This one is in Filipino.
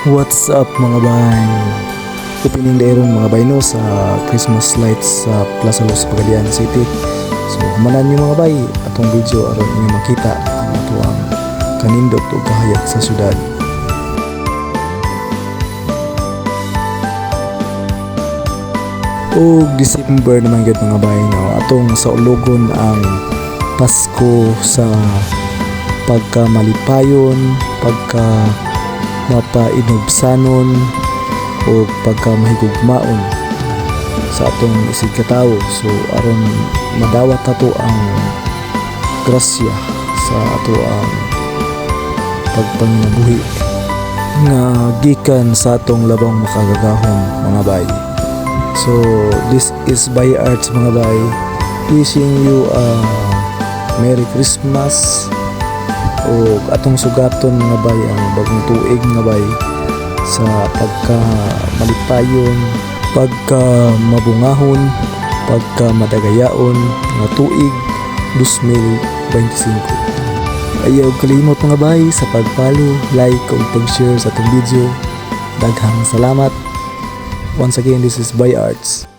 What's up mga bay? Opening dairon mga bay no sa Christmas lights sa Plaza Los Pagadian City. So humanan niyo mga bay atong video aron inyo makita ang atuang kanindot o kahayag sa syudad. O December naman gid mga bay no atong sa ulogon ang Pasko sa pagkamalipayon, mapainubsanon o pagkamahigugmaon sa atong isig katawo. So aron madawat ato ang grasya sa ato ang pagpanginabuhi nga gikan sa atong labang makagagahom mga bay. So this is Bay Arts mga bay, wishing you a Merry Christmas o atong sugaton mga bay ang bagong tuig mga bay sa pagka malipayon, pagka mabungahon, pagka madagayaon nga tuig 2025. Ayaw kalimot mga bay sa pag-follow, like o pag-share sa atong video. Daghang salamat. Once again, this is Bay Arts.